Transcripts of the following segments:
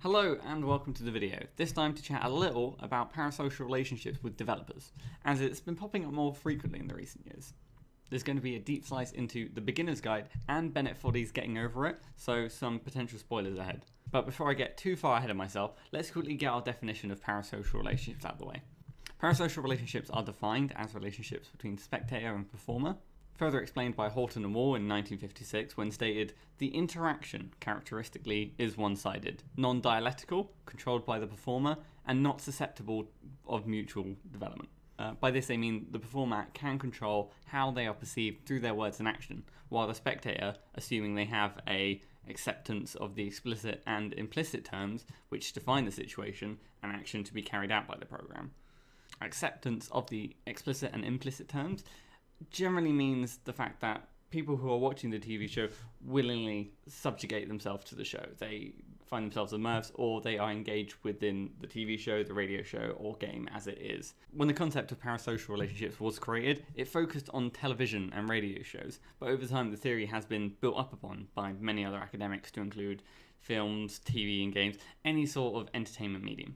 Hello and welcome to the video, this time to chat a little about parasocial relationships with developers, as it's been popping up more frequently in the recent years. There's going to be a deep slice into the beginner's guide and Bennett Foddy's Getting Over It, so some potential spoilers ahead. But before I get too far ahead of myself, let's quickly get our definition of parasocial relationships out of the way. Parasocial relationships are defined as relationships between spectator and performer, further explained by Horton and Wohl in 1956 when stated, the interaction characteristically is one-sided, non-dialectical, controlled by the performer, and not susceptible of mutual development. By this they mean the performer can control how they are perceived through their words and action, while the spectator, assuming they have a acceptance of the explicit and implicit terms which define the situation and action to be carried out by the program. Acceptance of the explicit and implicit terms generally means the fact that people who are watching the TV show willingly subjugate themselves to the show. They find themselves immersed, or they are engaged within the TV show, the radio show, or game as it is. When the concept of parasocial relationships was created, it focused on television and radio shows, but over time the theory has been built up upon by many other academics to include films, TV and games, any sort of entertainment medium.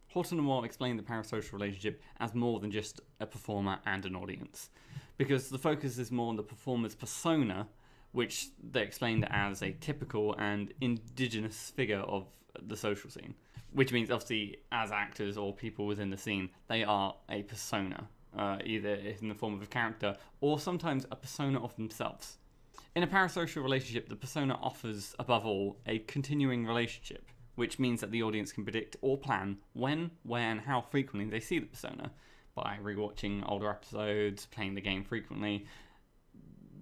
Horton and Wohl explained the parasocial relationship as more than just a performer and an audience, because the focus is more on the performer's persona, which they explained as a typical and indigenous figure of the social scene, which means obviously as actors or people within the scene, they are a persona, either in the form of a character or sometimes a persona of themselves. In a parasocial relationship, the persona offers, above all, a continuing relationship, which means that the audience can predict or plan when, where, and how frequently they see the persona. By rewatching older episodes, playing the game frequently,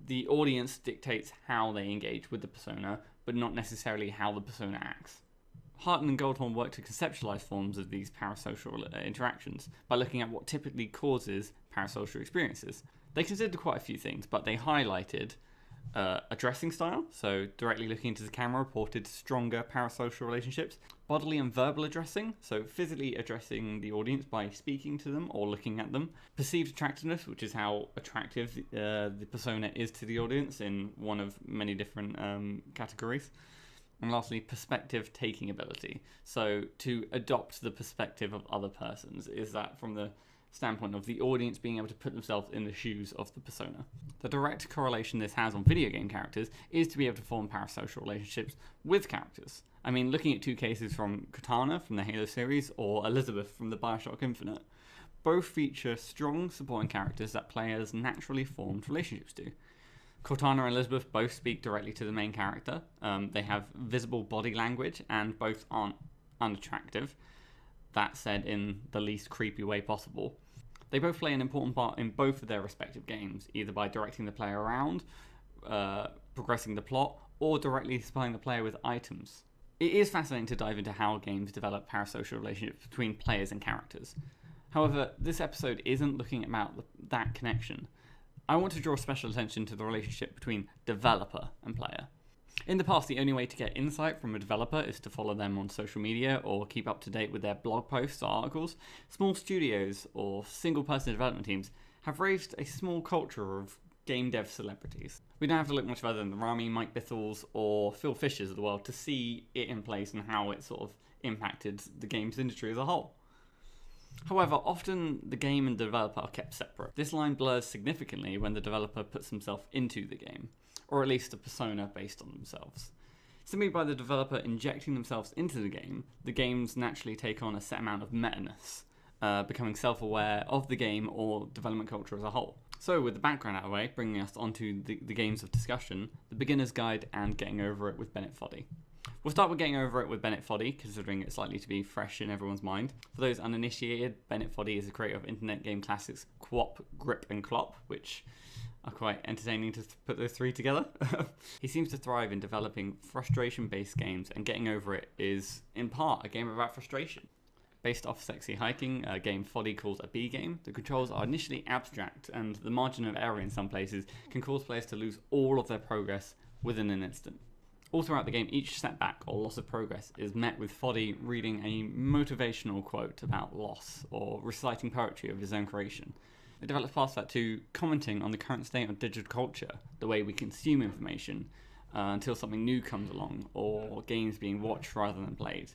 the audience dictates how they engage with the persona, but not necessarily how the persona acts. Hartmaan and Goldhoorn work to conceptualize forms of these parasocial interactions by looking at what typically causes parasocial experiences. They considered quite a few things, but they highlighted addressing style, so directly looking into the camera reported stronger parasocial relationships. Bodily and verbal addressing, so physically addressing the audience by speaking to them or looking at them. Perceived attractiveness, which is how attractive the persona is to the audience in one of many different categories. And lastly, perspective taking ability, so to adopt the perspective of other persons. Is that from the standpoint of the audience being able to put themselves in the shoes of the persona. The direct correlation this has on video game characters is to be able to form parasocial relationships with characters. I mean, looking at two cases from Cortana from the Halo series or Elizabeth from the Bioshock Infinite, both feature strong supporting characters that players naturally formed relationships to. Cortana and Elizabeth both speak directly to the main character, they have visible body language and both aren't unattractive. That said, in the least creepy way possible. They both play an important part in both of their respective games, either by directing the player around, progressing the plot, or directly supplying the player with items. It is fascinating to dive into how games develop parasocial relationships between players and characters. However, this episode isn't looking about that connection. I want to draw special attention to the relationship between developer and player. In the past, the only way to get insight from a developer is to follow them on social media or keep up to date with their blog posts or articles. Small studios or single-person development teams have raised a small culture of game dev celebrities. We don't have to look much further than the Rami, Mike Bithels, or Phil Fishers of the world to see it in place and how it sort of impacted the games industry as a whole. However, often the game and the developer are kept separate. This line blurs significantly when the developer puts himself into the game, or at least a persona based on themselves. Simply by the developer injecting themselves into the game, the games naturally take on a set amount of meta-ness, becoming self-aware of the game or development culture as a whole. So with the background out of the way, bringing us onto the games of discussion, the beginner's guide and Getting Over It with Bennett Foddy. We'll start with Getting Over It with Bennett Foddy, considering it's likely to be fresh in everyone's mind. For those uninitiated, Bennett Foddy is the creator of internet game classics Quop, Grip and Clop, which are quite entertaining to put those three together. He seems to thrive in developing frustration-based games, and Getting Over It is, in part, a game about frustration. Based off Sexy Hiking, a game Foddy calls a B game, the controls are initially abstract, and the margin of error in some places can cause players to lose all of their progress within an instant. All throughout the game, each setback or loss of progress is met with Foddy reading a motivational quote about loss, or reciting poetry of his own creation. It develops past that to commenting on the current state of digital culture, the way we consume information, until something new comes along, or games being watched rather than played.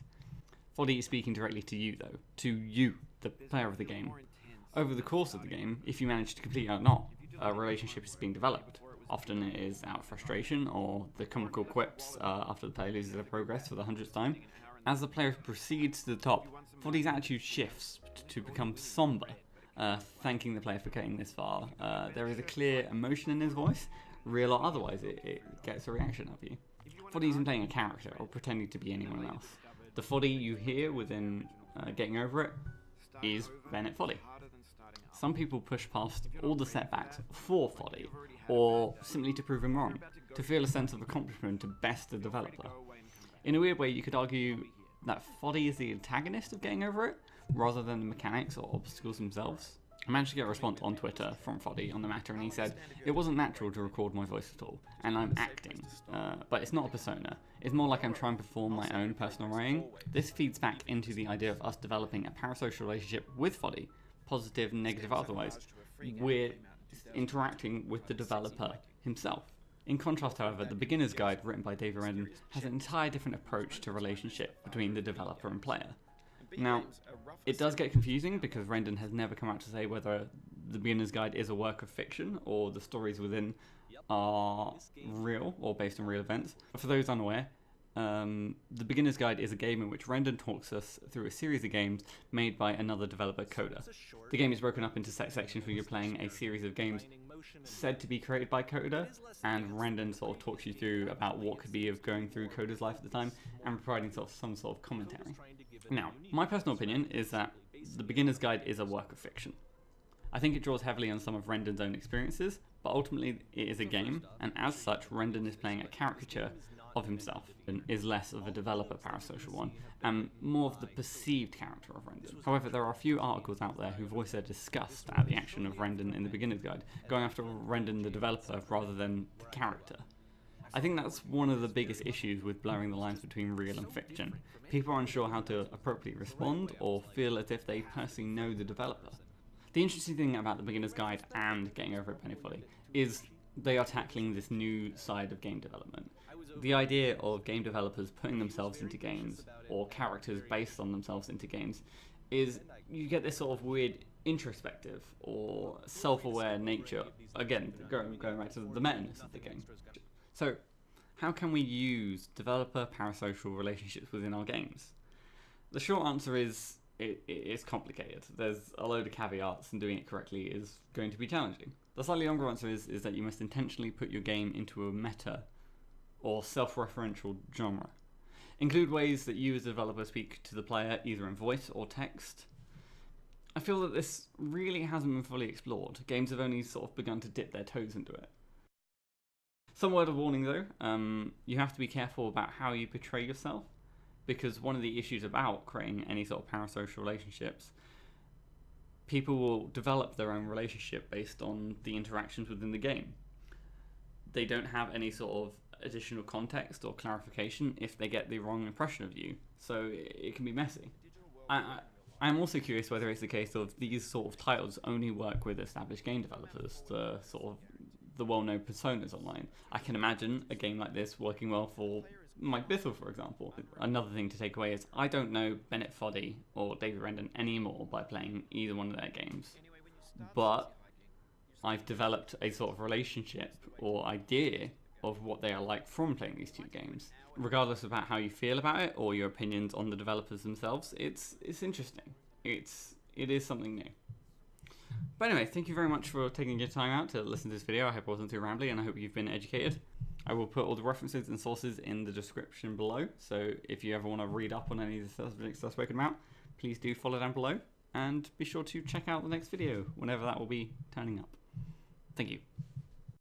Foddy is speaking directly to you though, to you, the player of the game. Over the course of the game, if you manage to complete it or not, a relationship is being developed. Often it is out of frustration or the comical quips after the player loses their progress for the 100th time. As the player proceeds to the top, Foddy's attitude shifts to become somber, thanking the player for getting this far. There is a clear emotion in his voice, real or otherwise, it gets a reaction of you. Foddy isn't playing a character or pretending to be anyone else. The Foddy you hear within Getting Over It is Bennett Foddy. Some people push past all the setbacks for Foddy, or simply to prove him wrong, to feel a sense of accomplishment to best the developer. In a weird way, you could argue that Foddy is the antagonist of Getting Over It, rather than the mechanics or obstacles themselves. I managed to get a response on Twitter from Foddy on the matter, and he said, "It wasn't natural to record my voice at all, and I'm acting, but it's not a persona. It's more like I'm trying to perform my own personal writing." This feeds back into the idea of us developing a parasocial relationship with Foddy, positive, negative, otherwise. We're interacting with the developer himself. In contrast, however, the beginner's guide written by David Rendon has an entirely different approach to relationship between the developer and player. Now, it does get confusing because Rendon has never come out to say whether the beginner's guide is a work of fiction or the stories within are real or based on real events. For those unaware, the beginner's guide is a game in which Rendon talks us through a series of games made by another developer coder. The game is broken up into set sections where you're playing a series of games said to be created by coder, and Rendon sort of talks you through about what could be of going through coder's life at the time and providing some sort of commentary. Now, my personal opinion is that the beginner's guide is a work of fiction. I think it draws heavily on some of Rendon's own experiences, but ultimately it is a game, and as such, Rendon is playing a caricature of himself and is less of a developer parasocial one, and more of the perceived character of Rendon. However, there are a few articles out there who voice their disgust at the action of Rendon in the beginner's guide, going after Rendon the developer rather than the character. I think that's one of the biggest issues with blurring the lines between real and fiction. People are unsure how to appropriately respond or feel as if they personally know the developer. The interesting thing about the beginner's guide and Getting Over It, Bennett Foddy is they are tackling this new side of game development. The idea of game developers putting themselves into games, or characters based on themselves into games, is you get this sort of weird introspective or self-aware nature, again, going back to the meta-ness of the game. So, how can we use developer parasocial relationships within our games? The short answer is it's complicated. There's a load of caveats, and doing it correctly is going to be challenging. The slightly longer answer is that you must intentionally put your game into a meta or self-referential genre. Include ways that you as a developer speak to the player either in voice or text. I feel that this really hasn't been fully explored. Games have only sort of begun to dip their toes into it. Some word of warning though, you have to be careful about how you portray yourself, because one of the issues about creating any sort of parasocial relationships, people will develop their own relationship based on the interactions within the game. They don't have any sort of additional context or clarification if they get the wrong impression of you, so it can be messy. I'm also curious whether it's the case of these sort of titles only work with established game developers, the sort of the well-known personas online. I can imagine a game like this working well for Mike Bithell, for example. Another thing to take away is I don't know Bennett Foddy or David Rendon anymore by playing either one of their games, but I've developed a sort of relationship or idea of what they are like from playing these two games. Regardless about how you feel about it or your opinions on the developers themselves, it's interesting. It is something new. But anyway, thank you very much for taking your time out to listen to this video. I hope it wasn't too rambly, and I hope you've been educated. I will put all the references and sources in the description below, so if you ever want to read up on any of the subjects I've spoken about, please do follow down below, and be sure to check out the next video, whenever that will be turning up. Thank you.